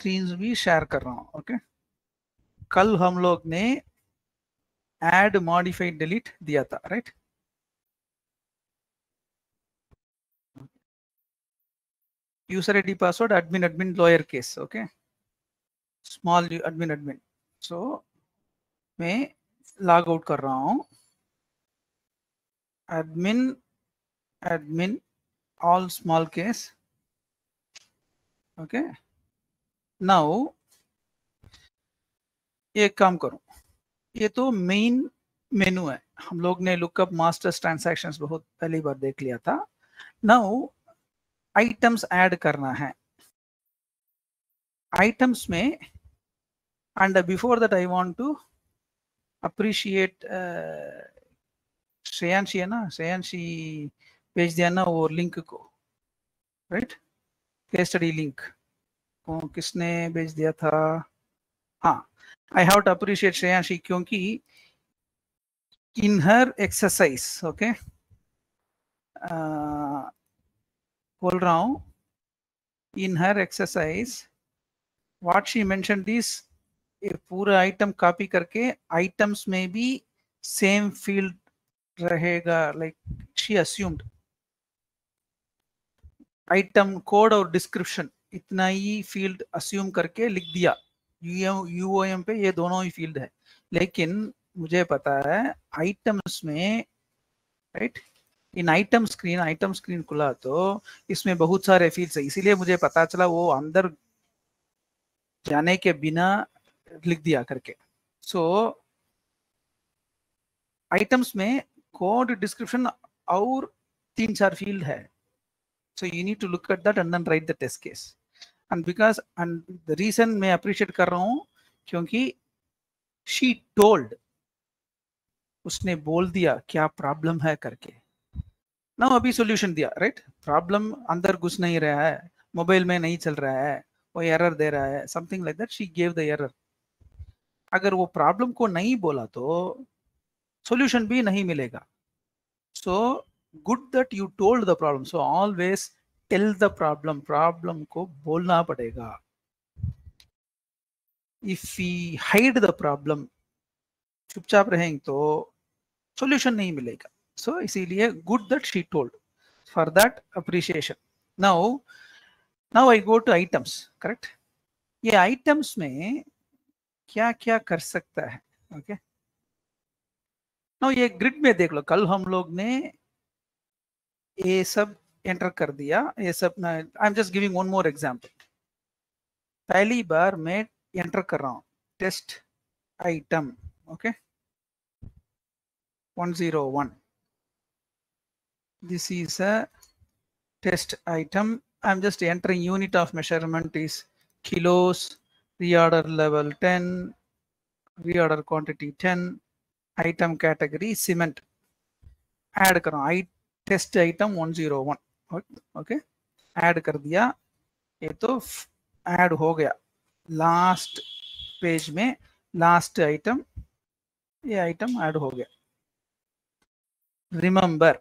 Screen भी share कर रहा हूँ। ओके, कल हम लोग ने ऐड मॉडिफाइड डिलीट दिया था, right? User ID password admin admin lower case, okay, small admin admin। सो मैं लॉग आउट कर रहा हूँ, admin admin all small case। Okay, now एक काम करूं, ये तो मेन मेनू है, हम लोग ने लुकअप मास्टर्स ट्रांजैक्शंस बहुत पहली बार देख लिया था। नाउ आइटम्स ऐड करना है, आइटम्स में, and before that I want to appreciate Shreyanshi है ना, श्रेयांशी भेज दिया ना वो लिंक को, राइट? केस स्टडी लिंक को किसने भेज दिया था? हाँ, I have to appreciate Shreyanshi क्योंकि इन हर एक्सरसाइज, ओके, बोल रहा हूं, इन हर exercise what she mention this, पूरा आइटम कॉपी करके आइटम्स में भी सेम फील्ड रहेगा, like she assumed item code और डिस्क्रिप्शन इतना ही फील्ड अस्यूम करके लिख दिया, यूओएम पे ये दोनों ही फील्ड है। लेकिन मुझे पता है आइटम्स में, राइट, इन आइटम स्क्रीन खुला तो इसमें बहुत सारे फील्ड्स है, इसीलिए मुझे पता चला वो अंदर जाने के बिना लिख दिया करके। सो आइटम्स में कोड डिस्क्रिप्शन और 3-4 फील्ड है, so you need to look at that and then write the test case। and because and the reason मैं appreciate कर रहा हूं क्योंकि she told, उसने बोल दिया क्या प्रॉब्लम है करके। ना अभी सॉल्यूशन दिया, राइट? प्रॉब्लम अंदर घुस नहीं रहा है, मोबाइल में नहीं चल रहा है, वो एरर दे रहा है, something like that, she gave the error. अगर वो प्रॉब्लम को नहीं बोला तो सॉल्यूशन भी नहीं मिलेगा। So good that you told the problem, so always tell the problem, problem को बोलना पड़ेगा। If we hide the problem, चुपचाप रहेंगे तो सॉल्यूशन नहीं मिलेगा। सो इसीलिए good that she told, for that appreciation. Now I go to items, correct? ये आइटम्स में क्या क्या कर सकता है, ओके? नाउ ये ग्रिड में देख लो, कल हम लोग ने ये सब एंटर कर दिया, ये सब। I am just giving one more example. पहली बार मैं एंटर कर रहा हूं test item, okay, 101, this is a test item। I'm just entering unit of measurement is kilos, reorder level 10, reorder quantity 10, item category cement। Add कर रहा हूं test item 101, okay, add कर दिया। ये तो ऐड हो गया लास्ट पेज में, लास्ट आइटम, ये आइटम ऐड हो गया। Remember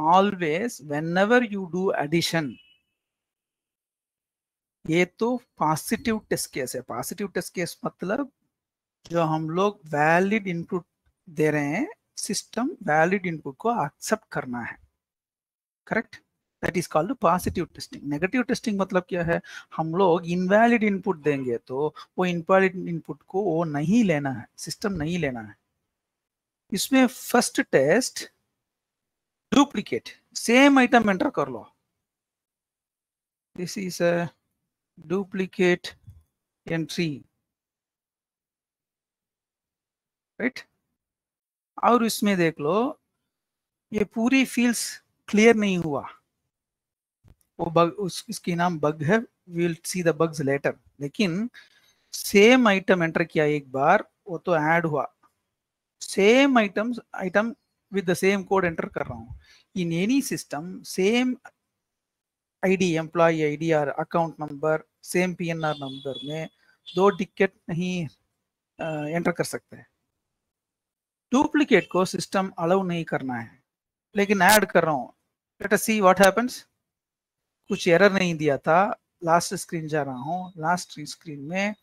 always whenever you do addition, ये तो पॉजिटिव टेस्ट केस है। पॉजिटिव टेस्ट केस मतलब जो हम लोग वैलिड इनपुट दे रहे हैं, सिस्टम वैलिड इनपुट को एक्सेप्ट करना है, correct? That is called positive testing. Negative testing मतलब क्या है? हम लोग इनवैलिड इनपुट देंगे तो वो इनवैलिड इनपुट को वो नहीं लेना है, सिस्टम नहीं लेना है। इसमें first test duplicate, same item enter कर लो, this is a duplicate entry, right? और इसमें देख लो ये पूरी फील्ड्स क्लियर नहीं हुआ, वो बग, इसकी नाम बग है, we will see the bugs later. लेकिन सेम आइटम एंटर किया एक बार, वो तो ऐड हुआ। Same item with the same code enter कर रहा हूं। In any system same ID, employee ID और account number, same PNR number में 2 टिकट नहीं एंटर कर सकते हैं। डुप्लीकेट को सिस्टम अलाउ नहीं करना है, लेकिन ऐड कर रहा हूं। Let us see what happens. कुछ एरर नहीं दिया था, लास्ट स्क्रीन जा रहा हूँ, लास्ट स्क्रीन में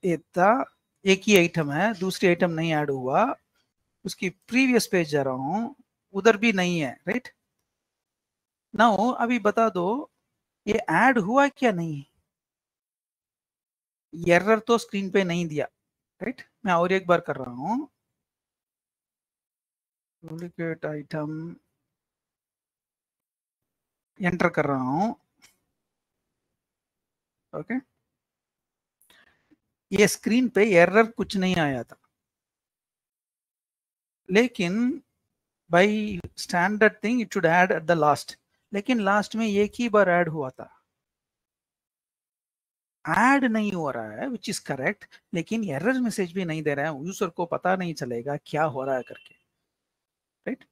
इतना एक ही आइटम है, दूसरी आइटम नहीं ऐड हुआ, उसकी प्रीवियस पेज जा रहा हूँ, उधर भी नहीं है, राइट। नाउ अभी बता दो ये ऐड हुआ क्या नहीं, एरर तो स्क्रीन पे नहीं दिया, राइट। मैं और एक बार कर रहा हूँ, डुप्लीकेट आइटम एंटर कर रहा हूँ, ओके। ये स्क्रीन पे एरर कुछ नहीं आया था, लेकिन by standard thing it should add at the last, लेकिन लास्ट में एक ही बार ऐड हुआ था, ऐड नहीं हो रहा है विच इज करेक्ट, लेकिन एरर मैसेज भी नहीं दे रहा है, यूजर को पता नहीं चलेगा क्या हो रहा है करके, राइट।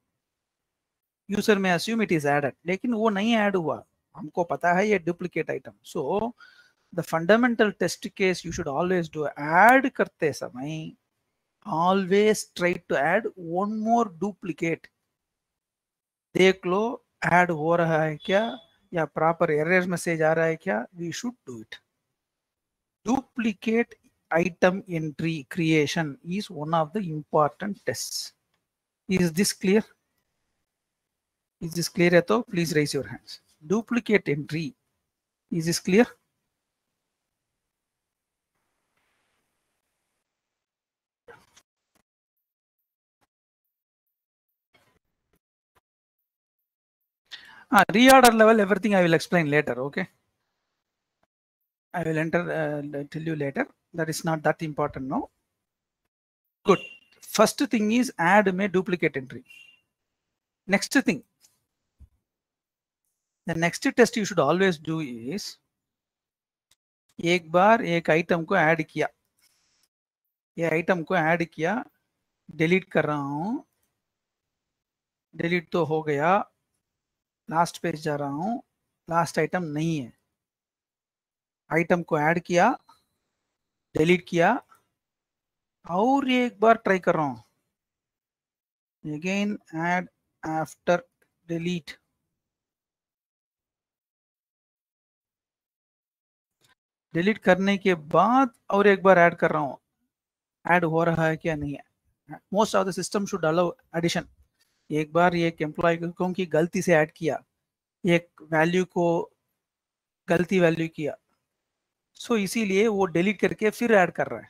यूजर में अस्यूम इट इज एडेड, लेकिन वो नहीं ऐड हुआ, हमको पता है ये duplicate item. So the fundamental test case you should always do, add करते समय always try to add one more duplicate, देख लो ऐड हो रहा है क्या या प्रॉपर एरर मैसेज आ रहा है क्या, we should do it. Duplicate item entry creation is one of the important tests. Is this clear? Is this clear? Yato? Please raise your hands. Duplicate entry. Is this clear? Reorder level, everything I will explain later. Okay. I will tell you later. That is not that important now. Good. First thing is add may duplicate entry. Next thing, the next test you should always do is एक बार एक item को add किया, ये item को add किया, delete कर रहा हूं, डिलीट तो हो गया, लास्ट पेज जा रहा हूं, लास्ट आइटम नहीं है, आइटम को ऐड किया, डिलीट किया, और एक बार ट्राई कर रहा हूं, again add after delete, delete करने के बाद और एक बार ऐड कर रहा हूं, ऐड हो रहा है क्या नहीं है। Most of the system should allow addition. एक बार एक एम्प्लॉय को की गलती से ऐड किया, एक वैल्यू को गलती वैल्यू किया, सो इसीलिए वो डिलीट करके फिर ऐड कर रहा है,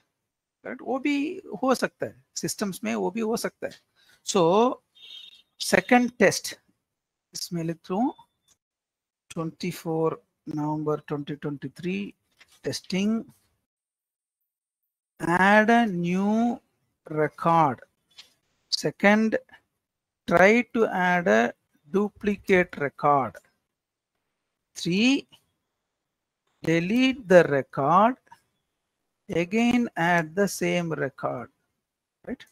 राइट। वो भी हो सकता है सिस्टम्स में, वो भी हो सकता है। सो सेकंड टेस्ट इसमें लिख लूं 24 November 2023 testing, add a new record. Second, try to add a duplicate record. 3, delete the record, again add the same record, right?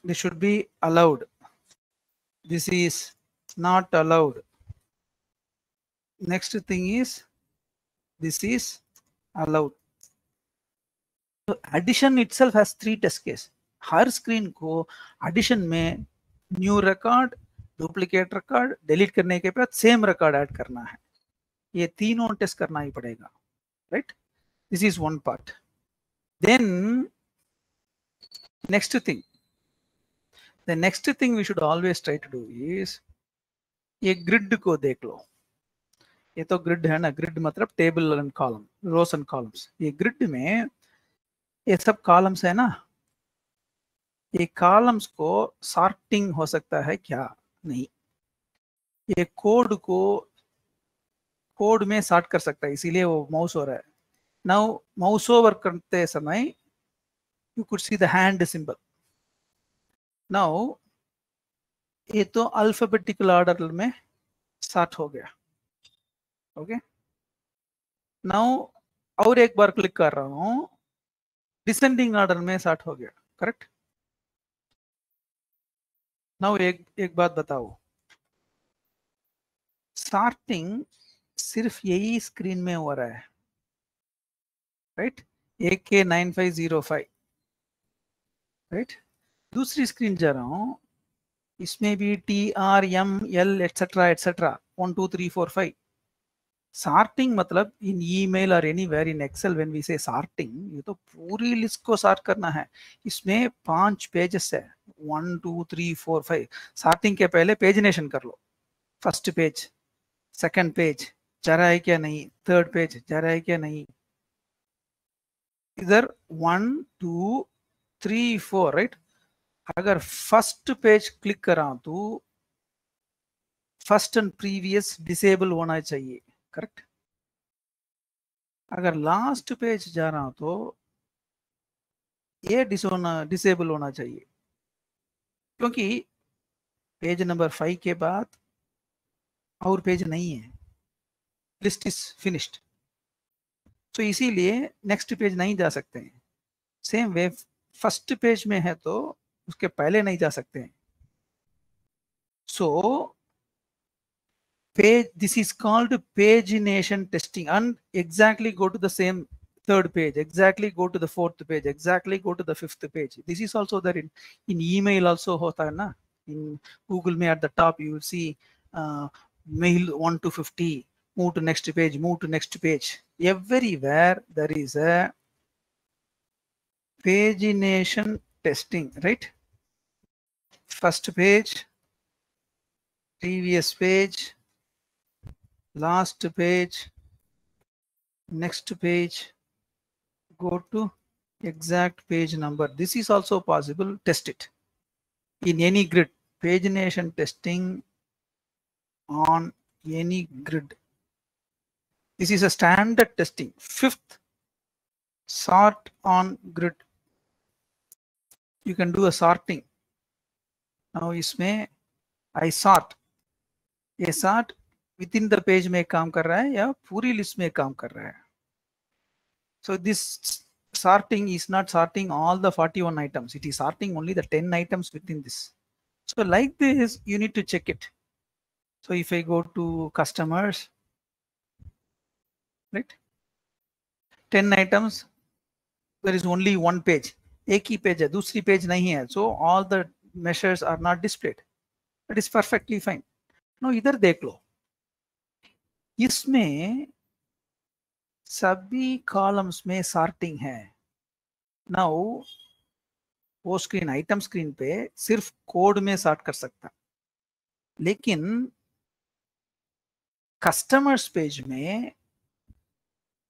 This should be allowed. This is not allowed. Next thing is this is allowed. So addition itself has 3 test cases. Her screen को addition में new record, duplicate record, delete करने के बाद same record add करना है, ये तीनों test करना ही पड़ेगा, right. This is one part. Then next thing, the next thing we should always try to do is, ये ग्रिड को देख लो, ये तो ग्रिड है ना, ग्रिड मतलब table and column, rows and columns. ये ग्रिड में ये सब कॉलम्स है ना, ये कॉलम्स को सॉर्टिंग हो सकता है क्या, नहीं। ये कोड को कोड में सॉर्ट कर सकता है, इसीलिए वो माउस हो रहा है। नाउ माउस ओवर करते समय you could see the hand symbol. Now ये तो अल्फाबेटिकल ऑर्डर में सॉर्ट हो गया, ओके। नाउ और एक बार क्लिक कर रहा हूं, डिसेंडिंग ऑर्डर में सॉर्ट हो गया, करेक्ट। नाउ एक बात बताओ, सॉर्टिंग सिर्फ यही स्क्रीन में हो रहा है, राइट, AK9505, राइट। दूसरी स्क्रीन जा रहा हूं, इसमें भी TRML एटसेट्रा एटसेट्रा 1 2 3 4 5, Sorting मतलब in email or anywhere in Excel when we say sorting, ये तो पूरी लिस्ट को सॉर्ट करना है. इसमें 5 पेजेस है, 1 2 3 4 5. सॉर्टिंग के पहले पेजिनेशन कर लो. फर्स्ट पेज, सेकंड पेज जा रहा है क्या नहीं, थर्ड पेज जा रहा है क्या नहीं. इधर 1 2 3 4 राइट. अगर फर्स्ट पेज क्लिक करा तो फर्स्ट एंड प्रीवियस डिसेबल होना चाहिए, करेक्ट. अगर लास्ट पेज जा रहा हूं तो ये डिसेबल होना चाहिए, क्योंकि पेज नंबर 5 के बाद और पेज नहीं है, लिस्ट इज फिनिश्ड. तो इसीलिए नेक्स्ट पेज नहीं जा सकते हैं. सेम वे फर्स्ट पेज में है तो उसके पहले नहीं जा सकते हैं. सो page, this is called pagination testing, and exactly go to the same third page, exactly go to the fourth page, exactly go to the fifth page. This is also there in email also hota hai na. In Google Mail at the top you will see mail 1 to 50, move to next page, move to next page. Everywhere there is a pagination testing, right? First page, previous page, last page, next page, go to exact page number. This is also possible. Test it in any grid. Pagination testing on any grid. This is a standard testing. Fifth, sort on grid. You can do a sorting. Now इसमें I sort. ये sort within the page में काम कर रहा है या पूरी list में काम कर रहा है. So this sorting is not sorting all the 41 items. It is sorting only the 10 items within this. So like this, you need to check it. So if I go to customers, right? 10 items, there is only one page. एक ही page है, दूसरी page नहीं है. So all the measures are not displayed. That is perfectly fine. Now इधर देख लो, इसमें सभी columns में सॉर्टिंग है. नाउ वो स्क्रीन, आइटम स्क्रीन पे सिर्फ कोड में सॉर्ट कर सकता, लेकिन कस्टमर्स पेज में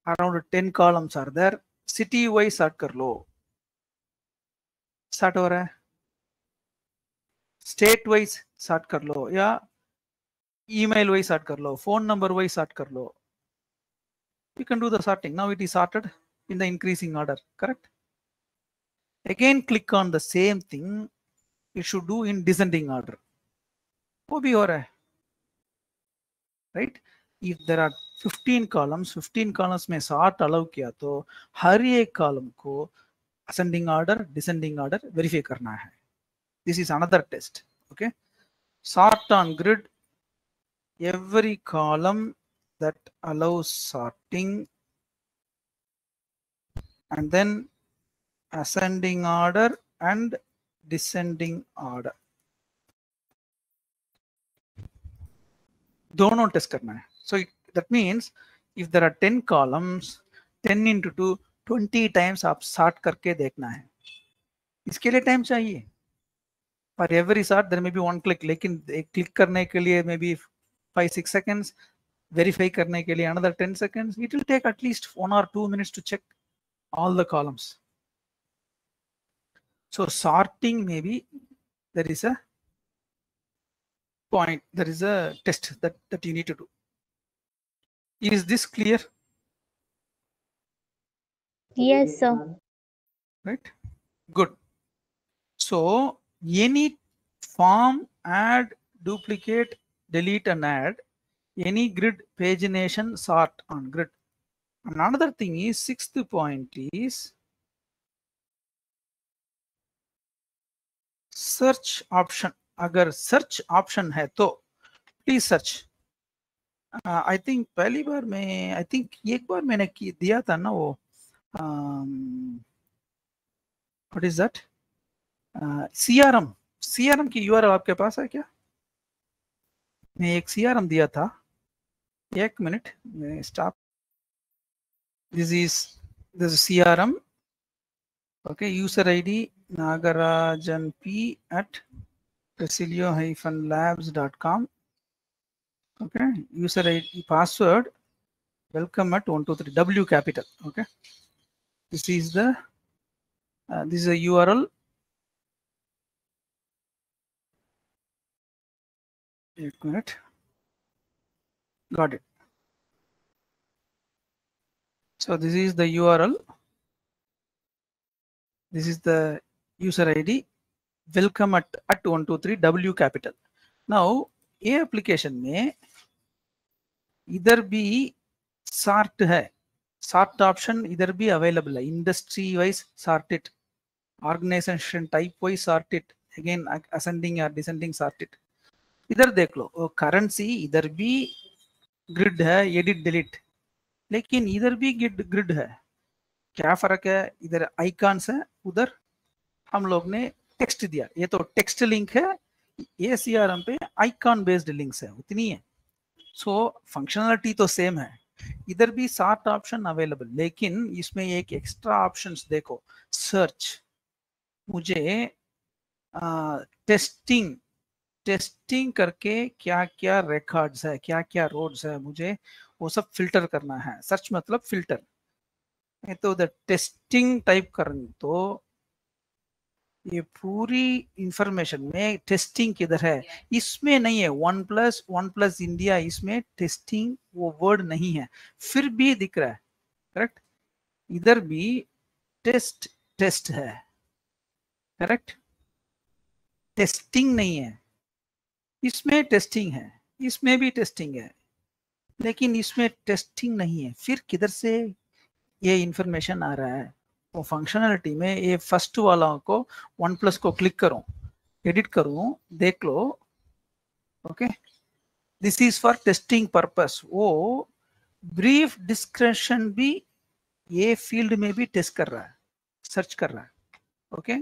around 10 columns are there. City wise sort कर लो, सॉर्ट हो रहा है. स्टेट वाइज सॉर्ट कर लो या ईमेल वाइज सॉर्ट कर लो, फोन नंबर वाइज सॉर्ट कर लो. You can do the sorting. Now it is sorted in the increasing order, correct? Again click on the same thing. It should do in descending order. वो भी हो रहा है, right? If there are 15 columns, 15 columns में sort allow किया तो हर एक column को ascending order, descending order verify करना है. This is another test. Okay, sort on grid. Every column that allows sorting, and then ascending order and descending order. दोनों test करना है. So that means if there are 10 columns, 10 into 2, 20 times आप sort करके देखना है. इसके लिए time चाहिए. For every sort there may be one click, लेकिन एक क्लिक करने के लिए maybe 5-6 seconds, verify करने के लिए another 10 seconds. It will take at least 1 or 2 minutes to check all the columns. So sorting, maybe there is a point, there is a test that you need to do. Is this clear? Yes, sir. Right? Good. So any form, add, duplicate, delete and add, any grid, pagination, sort on grid. Another thing is, sixth point is search option. अगर search option है तो please search. I think पहली बार मैं, I think एक बार मैंने दिया था ना वो, what is that? CRM की URL आपके पास है क्या? मैं एक CRM दिया था, एक minute, stop. This is CRM. Okay, user ID Nagarajan P at Presilio-labs.com. Okay, user ID password welcome at 123 W capital. Okay, this is the this is a URL. एक minute. Got it. So this is the URL. This is the user ID. Welcome at 123 W capital. Now ये application में इधर भी sort है, sort option इधर भी available है. Industry wise sort it, organization type wise sort it, again ascending or descending sort it. इधर देख लो, currency इधर भी grid है, edit delete, लेकिन इधर भी grid है. क्या फर्क है? इधर icons है, उधर हम लोग ने टेक्स्ट दिया. ये तो टेक्स्ट लिंक है, ये CRM पे आइकॉन बेस्ड लिंक्स है, उतनी है. सो फंक्शनलिटी तो सेम है. इधर भी सार्ट ऑप्शन अवेलेबल, लेकिन इसमें एक एक्स्ट्रा ऑप्शंस देखो. सर्च, मुझे टेस्टिंग करके क्या क्या रिकॉर्ड्स है, क्या क्या रोड्स है, मुझे वो सब फिल्टर करना है. सर्च मतलब फिल्टर. तो उधर टेस्टिंग टाइप करें तो ये पूरी इंफॉर्मेशन में टेस्टिंग किधर है, इसमें नहीं है. वन प्लस इंडिया, इसमें टेस्टिंग वो वर्ड नहीं है, फिर भी दिख रहा है. करेक्ट, इधर भी टेस्ट है. करेक्ट, टेस्टिंग नहीं है. इसमें टेस्टिंग है, इसमें भी टेस्टिंग है, लेकिन इसमें टेस्टिंग नहीं है. फिर किधर से ये इंफॉर्मेशन आ रहा है? वो फंक्शनलिटी में ये फर्स्ट वाला को वन प्लस को क्लिक करूं, एडिट करूं, देख लो. Okay, this is for testing purpose. वो ब्रीफ डिस्क्रिप्शन भी ये फील्ड में भी टेस्ट कर रहा है, सर्च कर रहा है. ओके,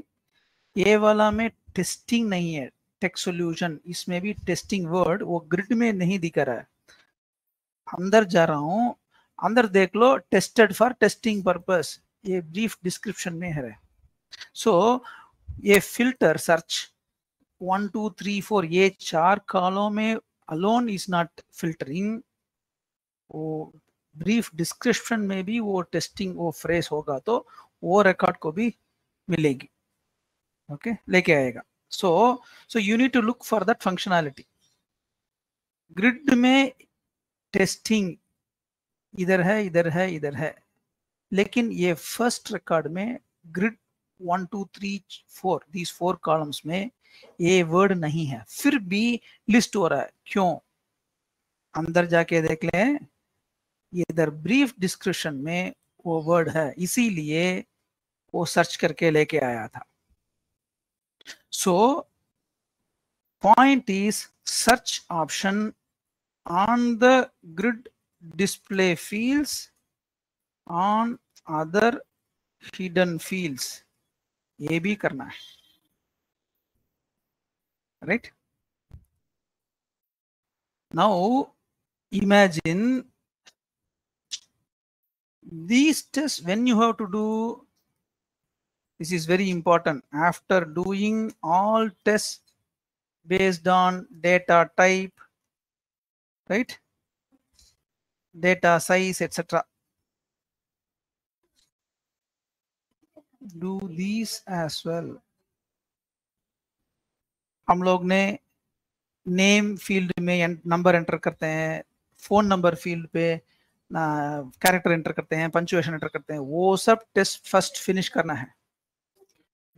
ये वाला में टेस्टिंग नहीं है. टेक्स्ट सॉल्यूशन, इसमें भी टेस्टिंग वर्ड वो ग्रिड में नहीं दिख रहा है. अंदर जा रहा हूं, अंदर देख लो, टेस्टेड फॉर टेस्टिंग पर्पस, ये ब्रीफ डिस्क्रिप्शन में है. सो ये फिल्टर सर्च 1 2 3 4 ये 4 कॉलम में अलोन इज नॉट फिल्टरिंग. वो ब्रीफ डिस्क्रिप्शन में भी वो टेस्टिंग वो फ्रेज होगा तो वो रिकॉर्ड को भी मिलेगी. ओके, लेके आएगा. So you need to look for that functionality. Grid में टेस्टिंग इधर है, इधर है, इधर है, लेकिन ये फर्स्ट रिकॉर्ड में ग्रिड 1 2 3 4 दीज 4 कॉलम्स में ये वर्ड नहीं है, फिर भी लिस्ट हो रहा है. क्यों? अंदर जाके देख लें, ये इधर ब्रीफ डिस्क्रिप्शन में वो वर्ड है, इसीलिए वो सर्च करके लेके आया था. So point is search option on the grid display fields on other hidden fields, ये भी करना है. Right, now imagine these tests when you have to do. This is very important. After doing all tests based on data type, right, data size, etc., do these as well. हम लोग ने name field में number enter करते हैं, phone number field पे character enter करते हैं, punctuation enter करते हैं, वो सब टेस्ट फर्स्ट फिनिश करना है.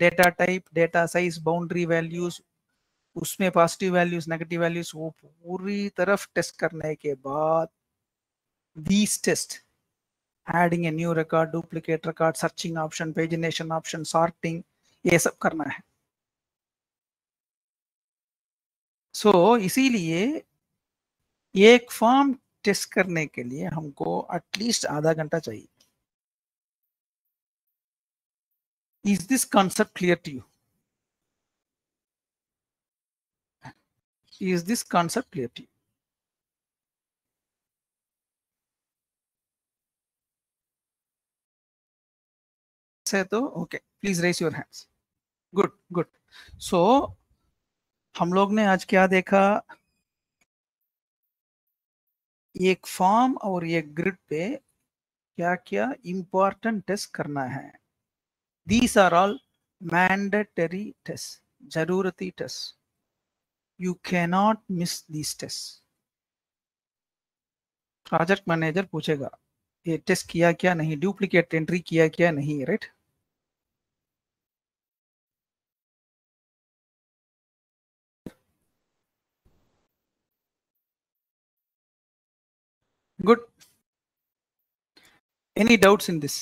Data type, data size, boundary values, उसमें पॉजिटिव वैल्यूज, नेगेटिव वैल्यूज, वो पूरी तरफ टेस्ट करने के बाद these test, adding a new record, duplicate record, searching option, pagination option, sorting, ये सब करना है. सो इसीलिए एक फॉर्म टेस्ट करने के लिए हमको एटलीस्ट आधा घंटा चाहिए. Is this concept clear to you? Is this concept clear to you? है तो okay, please raise your hands. Good good. So हम लोग ने आज क्या देखा? एक फॉर्म और एक ग्रिड पे क्या क्या इंपॉर्टेंट टेस्ट करना है. These are all mandatory tests, जरूरती tests. You cannot miss these tests. Project manager पूछेगा ये टेस्ट किया क्या नहीं, डुप्लीकेट एंट्री किया क्या नहीं, right? Good. Any doubts in this?